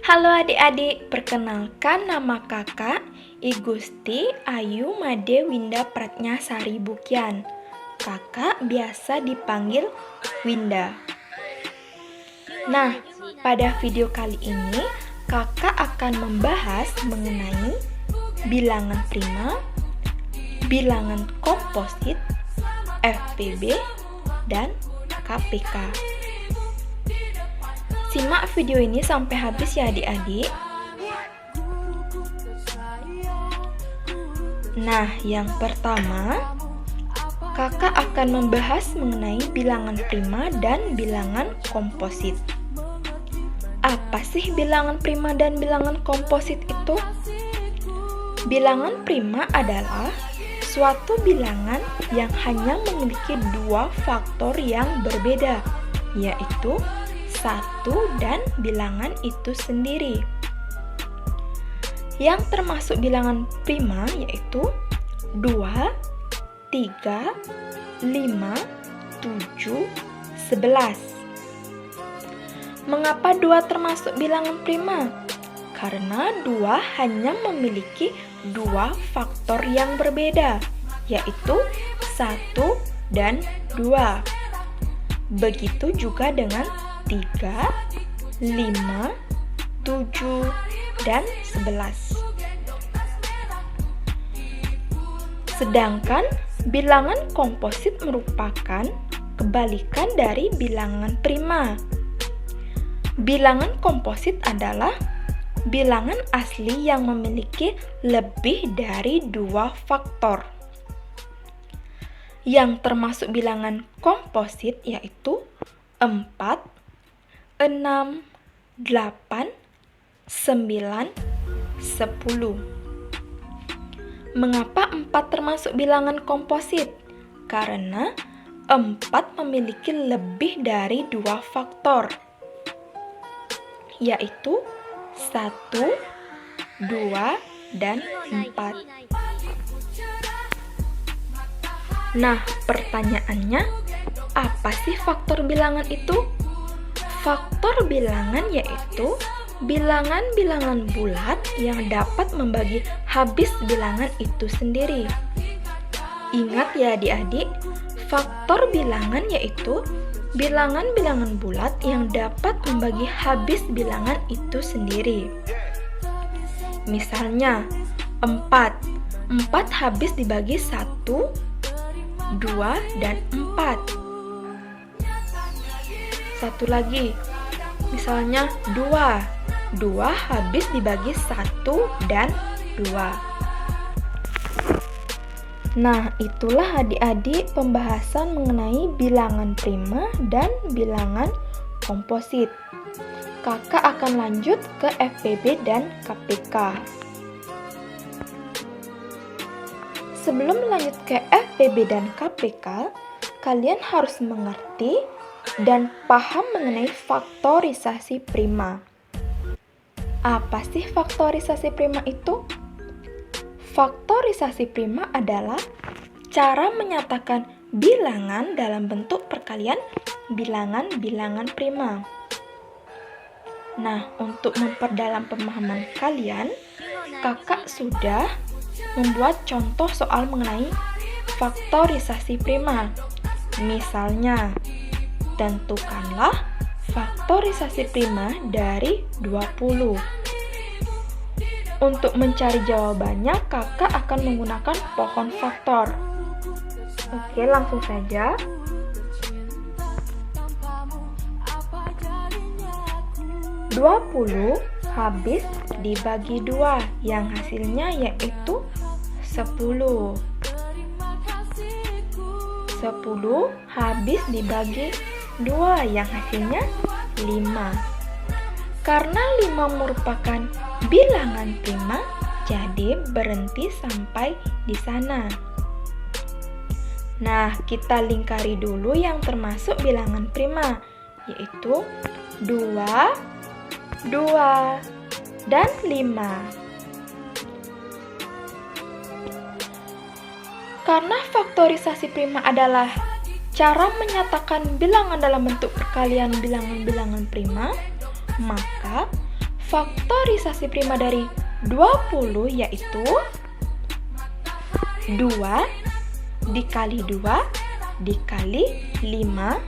Halo adik-adik, perkenalkan nama kakak Igusti Ayu Made Winda Pratnyasari Bukyan. Kakak biasa dipanggil Winda. Nah, pada video kali ini kakak akan membahas mengenai bilangan prima, bilangan komposit, FPB, dan KPK. Simak video ini sampai habis ya adik-adik. Nah, yang pertama, kakak akan membahas mengenai bilangan prima dan bilangan komposit. Apa sih bilangan prima dan bilangan komposit itu? Bilangan prima adalah suatu bilangan yang hanya memiliki dua faktor yang berbeda, yaitu 1 dan bilangan itu sendiri. Yang termasuk bilangan prima yaitu 2, 3, 5, 7, 11. Mengapa 2 termasuk bilangan prima? Karena 2 hanya memiliki dua faktor yang berbeda, yaitu 1 dan 2. Begitu juga dengan 3, 5, 7, dan 11. Sedangkan bilangan komposit merupakan kebalikan dari bilangan prima. Bilangan komposit adalah bilangan asli yang memiliki lebih dari dua faktor. Yang termasuk bilangan komposit yaitu 4, 6, 8, 9, 10. Mengapa 4 termasuk bilangan komposit? Karena 4 memiliki lebih dari dua faktor, yaitu 1, 2, dan 4. Nah, pertanyaannya, apa sih faktor bilangan itu? Faktor bilangan yaitu bilangan-bilangan bulat yang dapat membagi habis bilangan itu sendiri. Ingat ya adik-adik, faktor bilangan yaitu bilangan-bilangan bulat yang dapat membagi habis bilangan itu sendiri. Misalnya, 4 habis dibagi 1, 2, dan 4. Satu lagi, misalnya 2 habis dibagi 1 dan 2. Nah, itulah adik-adik pembahasan mengenai bilangan prima dan bilangan komposit. Kakak akan lanjut ke FPB dan KPK. Sebelum lanjut ke FPB dan KPK, kalian harus mengerti dan paham mengenai faktorisasi prima. Apa sih faktorisasi prima itu? Faktorisasi prima adalah cara menyatakan bilangan dalam bentuk perkalian bilangan-bilangan prima. Nah, untuk memperdalam pemahaman kalian, kakak sudah membuat contoh soal mengenai faktorisasi prima. Misalnya, tentukanlah faktorisasi prima dari 20. Untuk mencari jawabannya, kakak akan menggunakan pohon faktor. Oke, langsung saja. "20 habis dibagi 2, yang hasilnya yaitu 10. 10 habis dibagi 2, yang hasilnya 5. Karena 5 merupakan bilangan prima, jadi berhenti sampai di sana. Nah, kita lingkari dulu yang termasuk bilangan prima, yaitu 2, 2, dan 5. Karena faktorisasi prima adalah cara menyatakan bilangan dalam bentuk perkalian bilangan-bilangan prima, maka faktorisasi prima dari 20 yaitu 2 dikali 2 dikali 5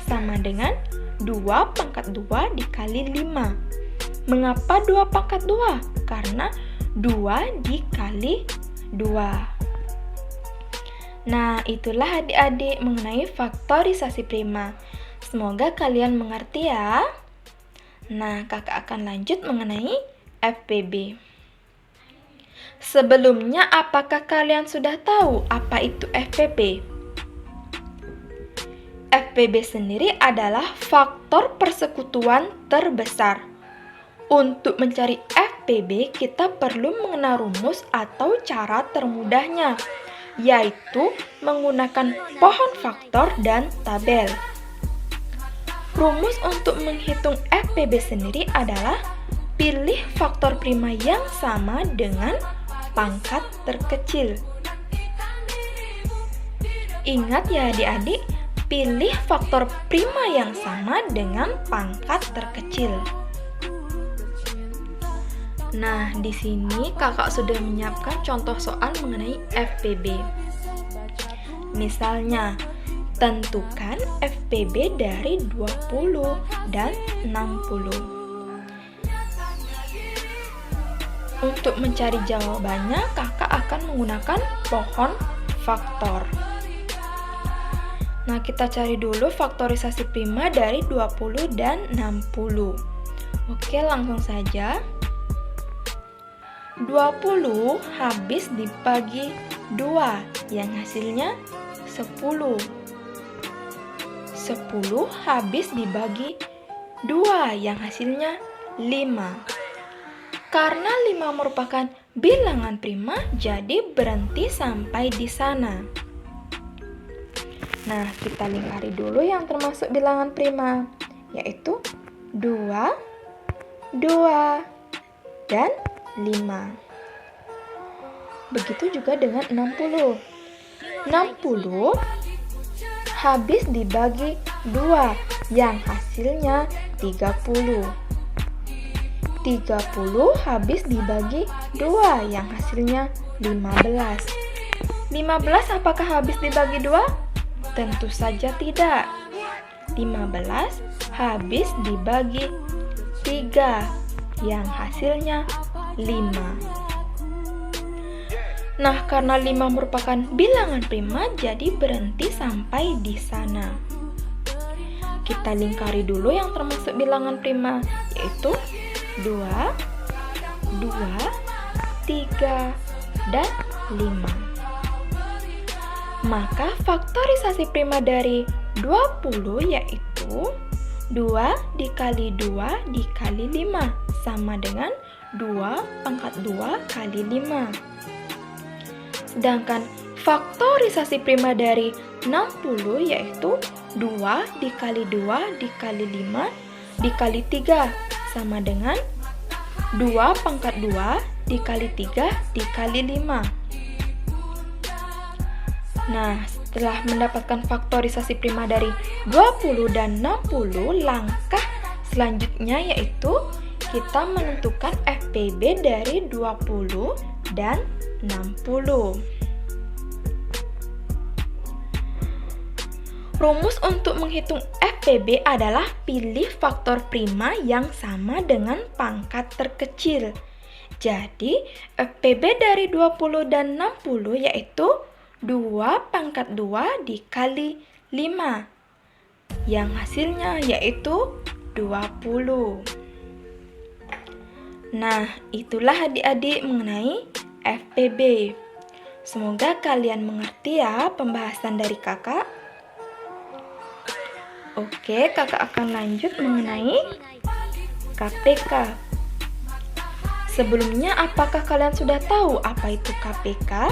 sama dengan 2 pangkat 2 dikali 5. Mengapa 2 pangkat 2? Karena 2 dikali 2. Nah, itulah adik-adik mengenai faktorisasi prima. Semoga kalian mengerti ya. Nah, kakak akan lanjut mengenai FPB. Sebelumnya, apakah kalian sudah tahu apa itu FPB? FPB sendiri adalah faktor persekutuan terbesar. Untuk mencari FPB, kita perlu mengenal rumus atau cara termudahnya, yaitu menggunakan pohon faktor dan tabel. Rumus untuk menghitung FPB sendiri adalah pilih faktor prima yang sama dengan pangkat terkecil. Ingat ya adik-adik, pilih faktor prima yang sama dengan pangkat terkecil. Nah, di sini kakak sudah menyiapkan contoh soal mengenai FPB. Misalnya, tentukan FPB dari 20 dan 60. Untuk mencari jawabannya, kakak akan menggunakan pohon faktor. Nah, kita cari dulu faktorisasi prima dari 20 dan 60. Oke, langsung saja. 20 habis dibagi 2, yang hasilnya 10. 10 habis dibagi 2, yang hasilnya 5. Karena 5 merupakan bilangan prima, jadi berhenti sampai di sana. Nah, kita lingkari dulu yang termasuk bilangan prima, yaitu 2, 2, dan 5. Begitu juga dengan 60. 60 habis dibagi 2, yang hasilnya 30. 30 habis dibagi 2, yang hasilnya 15. 15 apakah habis dibagi 2? Tentu saja tidak. 15 habis dibagi 3, yang hasilnya 5. Nah, karena 5 merupakan bilangan prima, jadi berhenti sampai di sana. Kita lingkari dulu yang termasuk bilangan prima, yaitu 2, 2, 3, dan 5. Maka faktorisasi prima dari 20 yaitu 2 dikali 2 dikali 5 sama dengan 2 pangkat 2 kali 5. Sedangkan faktorisasi prima dari 60 yaitu 2 dikali 2 dikali 5 dikali 3 sama dengan 2 pangkat 2 dikali 3 dikali 5. Nah, setelah mendapatkan faktorisasi prima dari 20 dan 60, langkah selanjutnya yaitu kita menentukan FPB dari 20 dan 60. Rumus untuk menghitung FPB adalah pilih faktor prima yang sama dengan pangkat terkecil. Jadi, FPB dari 20 dan 60 yaitu 2 pangkat 2 dikali 5, yang hasilnya yaitu 20. Nah, itulah adik-adik mengenai FPB. Semoga kalian mengerti ya pembahasan dari kakak. Oke, kakak akan lanjut mengenai KPK. Sebelumnya, apakah kalian sudah tahu apa itu KPK?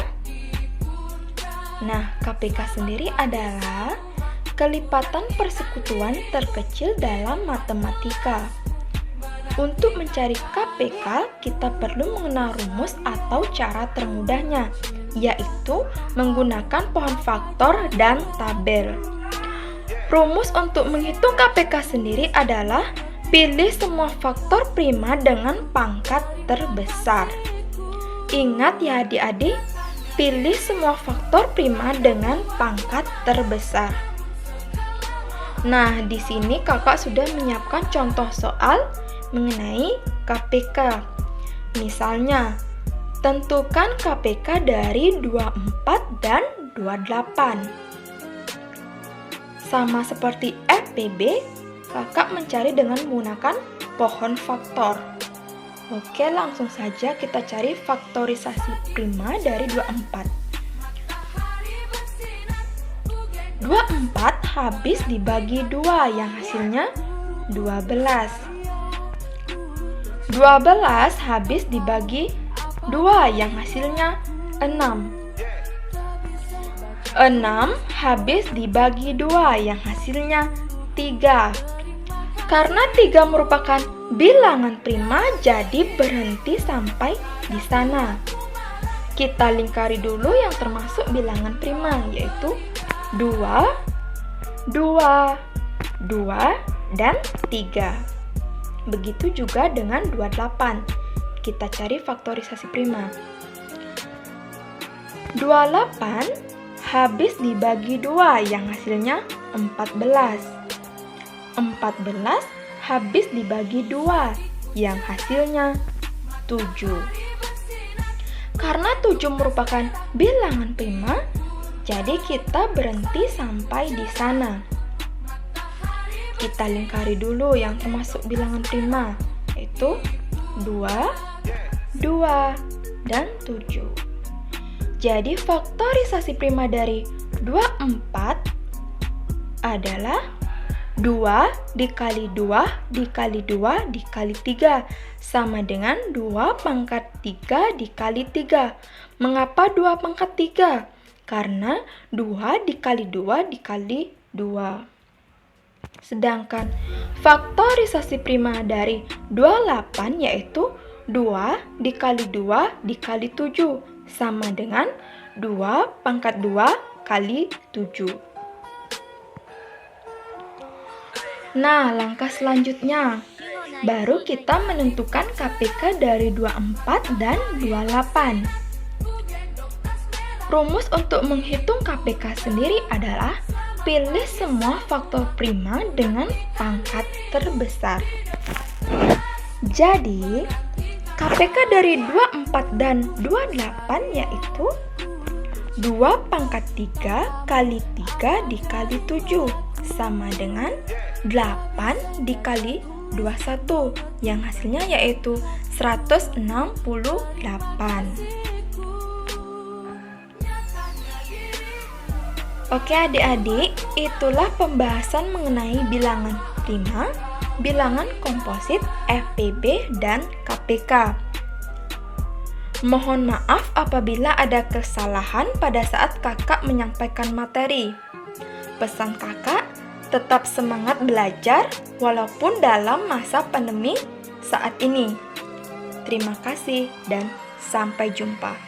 Nah, KPK sendiri adalah kelipatan persekutuan terkecil dalam matematika. Untuk mencari KPK, kita perlu mengenal rumus atau cara termudahnya, yaitu menggunakan pohon faktor dan tabel. Rumus untuk menghitung KPK sendiri adalah Pilih semua faktor prima dengan pangkat terbesar. Ingat ya adik-adik, pilih semua faktor prima dengan pangkat terbesar. Nah, di sini kakak sudah menyiapkan contoh soal mengenai KPK. Misalnya, tentukan KPK dari 24 dan 28. Sama seperti FPB, kakak mencari dengan menggunakan pohon faktor. Oke, langsung saja kita cari faktorisasi prima dari 24. 24 habis dibagi 2 yang hasilnya 12. 12 habis dibagi 2 yang hasilnya 6. 6 habis dibagi 2 yang hasilnya 3. Karena 3 merupakan bilangan prima, jadi berhenti sampai di sana. Kita lingkari dulu yang termasuk bilangan prima, yaitu 2, 2, 2, dan 3. Begitu juga dengan 28. Kita cari faktorisasi prima. 28 habis dibagi 2 yang hasilnya 14. 14 habis dibagi 2 yang hasilnya 7. Karena 7 merupakan bilangan prima, jadi kita berhenti sampai di sana. Kita lingkari dulu yang termasuk bilangan prima, yaitu 2, 2, dan 7. Jadi faktorisasi prima dari 24 adalah 2 dikali 2 dikali 2 dikali 3 sama dengan 2 pangkat 3 dikali 3. Mengapa 2 pangkat 3? Karena 2 dikali 2 dikali 2. Sedangkan faktorisasi prima dari 28 yaitu 2 dikali 2 dikali 7 sama dengan 2 pangkat 2 kali 7. Nah, langkah selanjutnya, baru kita menentukan KPK dari 24 dan 28. Rumus untuk menghitung KPK sendiri adalah pilih semua faktor prima dengan pangkat terbesar. Jadi, KPK dari 24 dan 28 yaitu 2 pangkat 3 kali 3 dikali 7 sama dengan 8 dikali 21 yang hasilnya yaitu 168. Oke adik-adik, itulah pembahasan mengenai bilangan prima, bilangan komposit, FPB, dan KPK. Mohon maaf apabila ada kesalahan pada saat kakak menyampaikan materi. Pesan kakak, tetap semangat belajar walaupun dalam masa pandemi saat ini. Terima kasih dan sampai jumpa.